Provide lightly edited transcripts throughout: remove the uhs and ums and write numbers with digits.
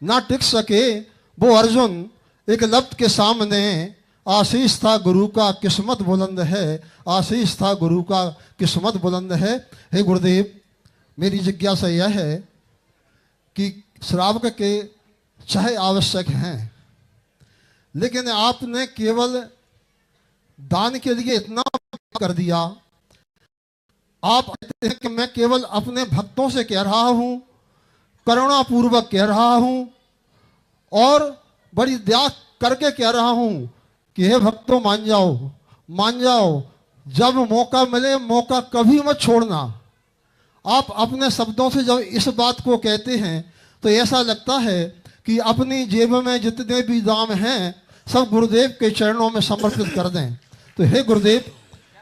ना टिक सके वो अर्जुन एकलव्य के सामने। आशीष था गुरु का किस्मत बुलंद है, आशीष था गुरु का किस्मत बुलंद है। हे गुरुदेव, मेरी जिज्ञासा यह है कि श्रावक के चाहे आवश्यक हैं, लेकिन आपने केवल दान के लिए इतना कर दिया। आप कहते हैं कि मैं केवल अपने भक्तों से कह रहा हूं, करुणापूर्वक कह रहा हूं और बड़ी दया करके कह रहा हूं कि हे भक्तों मान जाओ, मान जाओ। जब मौका मिले मौका कभी मत छोड़ना। आप अपने शब्दों से जब इस बात को कहते हैं तो ऐसा लगता है कि अपनी जेब में जितने भी दाम हैं सब गुरुदेव के चरणों में समर्पित कर दें। तो हे गुरुदेव,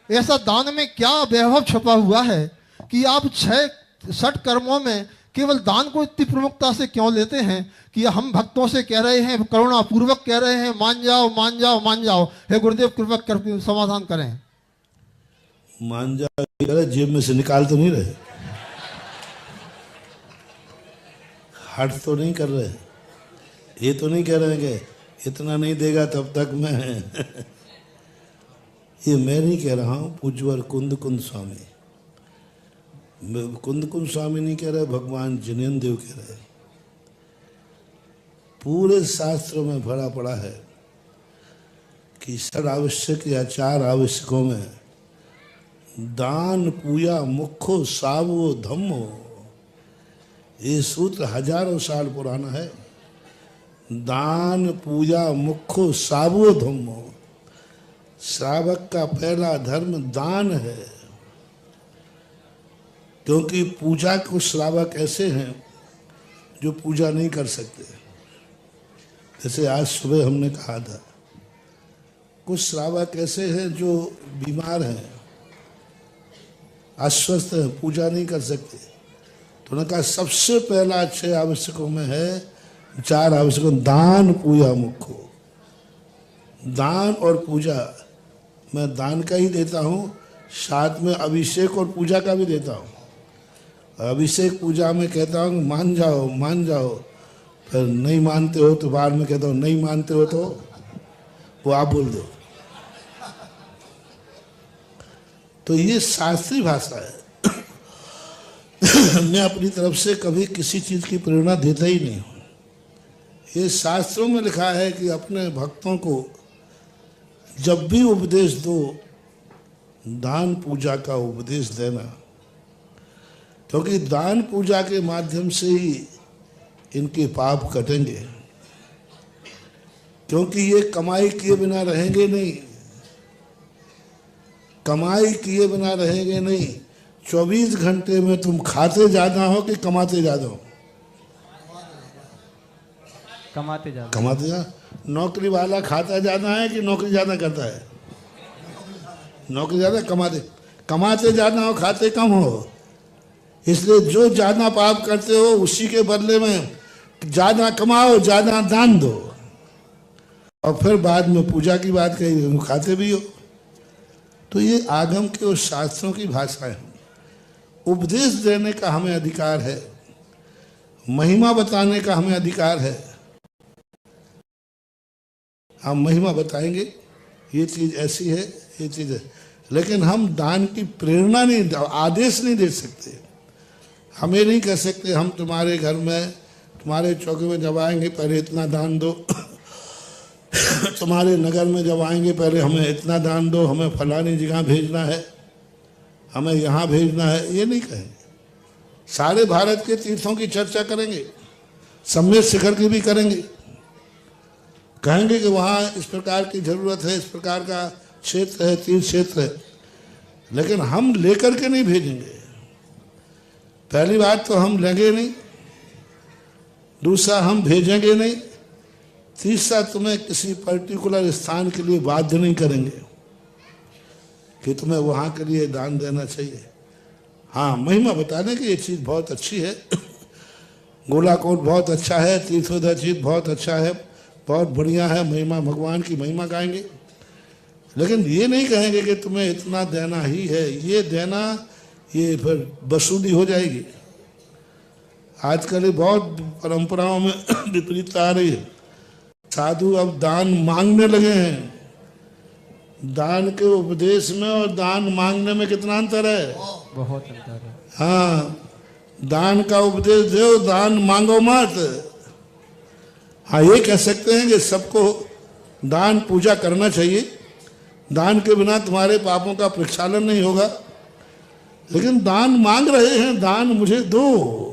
ऐसा दान में क्या वैभव छुपा हुआ है कि आप 6 कर्मों में केवल दान को इतनी प्रमुखता से क्यों लेते हैं कि हम भक्तों से कह रहे हैं, करुणा पूर्वक कह रहे हैं, मान जाओ, मान जाओ, मान जाओ। हे गुरुदेव, कृपा कर समाधान करें। मान जाओ, जेब में से निकाल तो नहीं रहे, हट तो नहीं कर रहे, ये तो नहीं कह रहे हैं कि इतना नहीं देगा तब तक मैं ये मैं नहीं कह रहा हूँ, पूज्यवर कुंद स्वामी, कुंद स्वामी नहीं कह रहे, भगवान जिनेन्द्र देव कह रहे। पूरे शास्त्रों में भरा पड़ा है कि 6 आवश्यक या 4 आवश्यकों में दान पूजा मुख्यो सावो धम्मो, ये सूत्र हजारों साल पुराना है। दान पूजा मुख्यो सावो धम्मो, श्रावक का पहला धर्म दान है, क्योंकि पूजा कुछ श्रावक ऐसे हैं जो पूजा नहीं कर सकते। जैसे आज सुबह हमने कहा था, कुछ श्रावक ऐसे हैं जो बीमार हैं, अस्वस्थ हैं, पूजा नहीं कर सकते। तो उन्होंने कहा सबसे पहला 6 आवश्यकों में है, 4 आवश्यकों, दान पूजा मुख्यो। दान और पूजा, मैं दान का ही देता हूँ, साथ में अभिषेक और पूजा का भी देता हूँ। अभिषेक पूजा में कहता हूँ मान जाओ, मान जाओ, फिर नहीं मानते हो तो बाद में कहता हूँ नहीं मानते हो तो वो आप बोल दो। तो ये शास्त्रीय भाषा है। मैं अपनी तरफ से कभी किसी चीज की प्रेरणा देता ही नहीं हूँ। ये शास्त्रों में लिखा है कि अपने भक्तों को जब भी उपदेश दो, दान पूजा का उपदेश देना, क्योंकि दान पूजा के माध्यम से ही इनके पाप कटेंगे, क्योंकि ये कमाई किए बिना रहेंगे नहीं, कमाई किए बिना रहेंगे नहीं। 24 घंटे में तुम खाते ज्यादा हो कि कमाते ज्यादा हो? कमाते ज्यादा। कमाते ज्यादा। नौकरी वाला खाता ज्यादा है कि नौकरी ज्यादा करता है? नौकरी ज्यादा, कमाते ज्यादा हो, खाते कम हो। इसलिए जो ज्यादा पाप करते हो उसी के बदले में ज्यादा कमाओ, ज्यादा दान दो, और फिर बाद में पूजा की बात कही, खाते भी हो। तो ये आगम के और शास्त्रों की भाषा है। उपदेश देने का हमें अधिकार है, महिमा बताने का हमें अधिकार है। हम महिमा बताएंगे, ये चीज ऐसी है, ये चीज है, लेकिन हम दान की प्रेरणा नहीं, आदेश नहीं दे सकते। हमें नहीं कह सकते हम तुम्हारे घर में, तुम्हारे चौके में जब आएंगे पहले इतना दान दो, तुम्हारे नगर में जब आएंगे पहले हमें इतना दान दो, हमें फलानी जगह भेजना है, हमें यहाँ भेजना है, ये नहीं कहेंगे। सारे भारत के तीर्थों की चर्चा करेंगे, सम्मेद शिखर की भी करेंगे, कहेंगे कि वहाँ इस प्रकार की जरूरत है, इस प्रकार का क्षेत्र है, तीर्थ क्षेत्र है, लेकिन हम लेकर के नहीं भेजेंगे। पहली बात तो हम लेंगे नहीं, दूसरा हम भेजेंगे नहीं, तीसरा तुम्हें किसी पर्टिकुलर स्थान के लिए बाध्य नहीं करेंगे कि तुम्हें वहाँ के लिए दान देना चाहिए। हाँ, महिमा बताने की ये चीज़ बहुत अच्छी है, गोलाकोट बहुत अच्छा है, तीर्थोदय बहुत अच्छा है, बहुत बढ़िया है, महिमा, भगवान की महिमा गाएंगे, लेकिन ये नहीं कहेंगे कि तुम्हें इतना देना ही है, ये देना, ये फिर वसूली हो जाएगी। आजकल ये बहुत परंपराओं में विपरीतता आ रही है। साधु अब दान मांगने लगे हैं। दान के उपदेश में और दान मांगने में कितना अंतर है? बहुत अंतर है। हाँ, दान का उपदेश दो, दान मांगो मत। हाँ, ये कह सकते हैं कि सबको दान पूजा करना चाहिए, दान के बिना तुम्हारे पापों का प्रक्षालन नहीं होगा। लेकिन दान मांग रहे हैं, दान मुझे दो,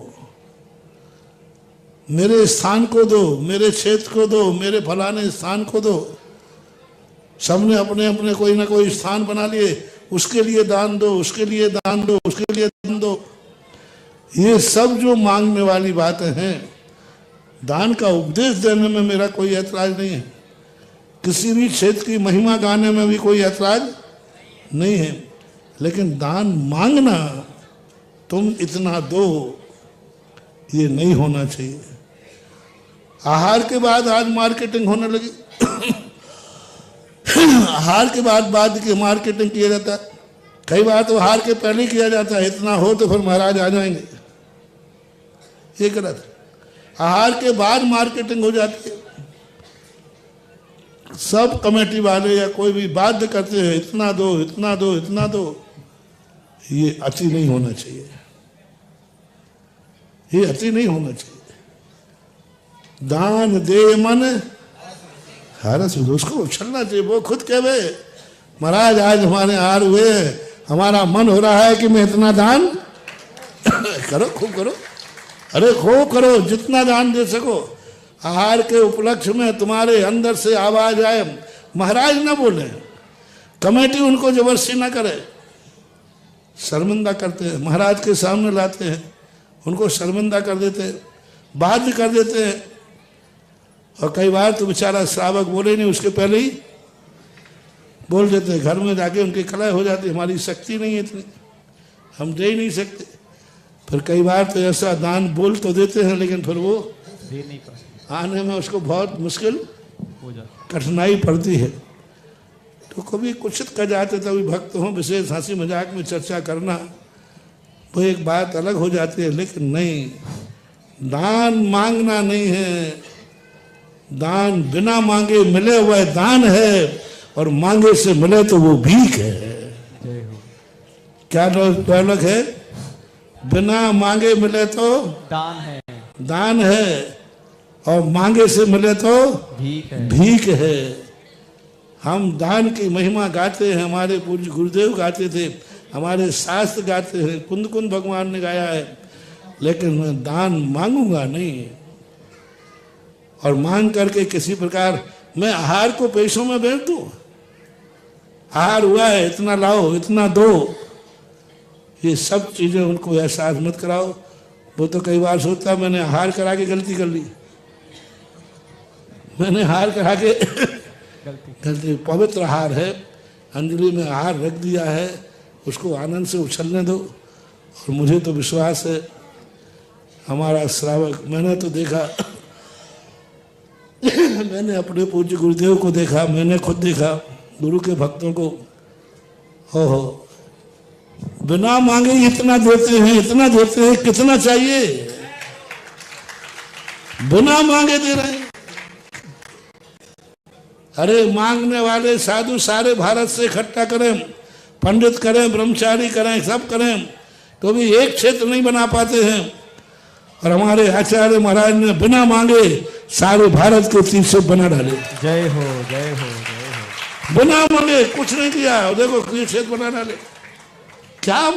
मेरे स्थान को दो, मेरे क्षेत्र को दो, मेरे फलाने स्थान को दो। सबने अपने अपने कोई ना कोई स्थान बना लिए, उसके लिए दान दो, उसके लिए दान दो, उसके लिए दान दो। ये सब जो मांगने वाली बातें हैं, दान का उपदेश देने में मेरा कोई ऐतराज नहीं है, किसी भी क्षेत्र की महिमा गाने में भी कोई ऐतराज नहीं है। लेकिन दान मांगना, तुम इतना दो, ये नहीं होना चाहिए। आहार के बाद आज मार्केटिंग होने लगी। आहार के बाद की मार्केटिंग किया जाता है। कई बार तो आहार के पहले किया जाता है, इतना हो तो फिर महाराज आ जाएंगे, ये गलत। आहार के बाद मार्केटिंग हो जाती है। सब कमेटी वाले या कोई भी बाध्य करते हैं, इतना दो, इतना दो, इतना दो। ये अति नहीं होना चाहिए, ये अति नहीं होना चाहिए। दान दे मन हरस, उसको उछलना चाहिए। वो खुद कहे महाराज आज हमारे आहार हुए, हमारा मन हो रहा है कि मैं इतना दान करो, खूब करो, अरे खूब करो, जितना दान दे सको। आहार के उपलक्ष्य में तुम्हारे अंदर से आवाज आए, महाराज ना बोले, कमेटी उनको जबरदस्ती ना करे। शर्मिंदा करते हैं, महाराज के सामने लाते हैं, उनको शर्मिंदा कर देते हैं, बाध्य कर देते हैं। और कई बार तो बेचारा श्रावक बोले नहीं, उसके पहले ही बोल देते हैं। घर में जाके उनकी कलह हो जाती, हमारी शक्ति नहीं है इतनी, हम दे ही नहीं सकते। फिर कई बार तो ऐसा दान बोल तो देते हैं, लेकिन फिर वो दे नहीं पाते, आने में उसको बहुत मुश्किल हो जाता, कठिनाई पड़ती है। तो कभी कुछ कर जाते, तभी भक्त हों, विशेष हंसी मजाक में चर्चा करना वो एक बात अलग हो जाती है। लेकिन नहीं, दान मांगना नहीं है। दान बिना मांगे मिले हुआ दान है, और मांगे से मिले तो वो भीख है। जय हो। क्या डायलॉग है? बिना मांगे मिले तो दान है, दान है, और मांगे से मिले तो भीख है। भीख है। हम दान की महिमा गाते हैं, हमारे पूज्य गुरुदेव गाते थे, हमारे शास्त्र गाते हैं, कुंद कुंद भगवान ने गाया है। लेकिन मैं दान मांगूंगा नहीं, और मांग करके किसी प्रकार मैं आहार को पैसों में बेच दूं। आहार हुआ है, इतना लाओ, इतना दो, ये सब चीजें उनको एहसास मत कराओ। वो तो कई बार सोचता मैंने आहार करा के गलती कर ली, मैंने आहार करा के गलती। पवित्र आहार है, अंजलि में आहार रख दिया है, उसको आनंद से उछलने दो। और मुझे तो विश्वास है हमारा श्रावक, मैंने तो देखा मैंने अपने पूज्य गुरुदेव को देखा, मैंने खुद देखा गुरु के भक्तों को। हो बिना मांगे इतना देते हैं, इतना देते हैं, कितना चाहिए? बिना मांगे दे रहे हैं। अरे मांगने वाले साधु सारे भारत से इकट्ठा करें, पंडित करें, ब्रह्मचारी करें, सब करें, तो भी एक क्षेत्र नहीं बना पाते हैं। और हमारे आचार्य महाराज ने बिना मांगे सारे भारत के तीर्थ बना डाले। जय हो, जय हो, जय हो। बिना मांगे कुछ नहीं किया, देखो तीर्थ बना डाले। क्या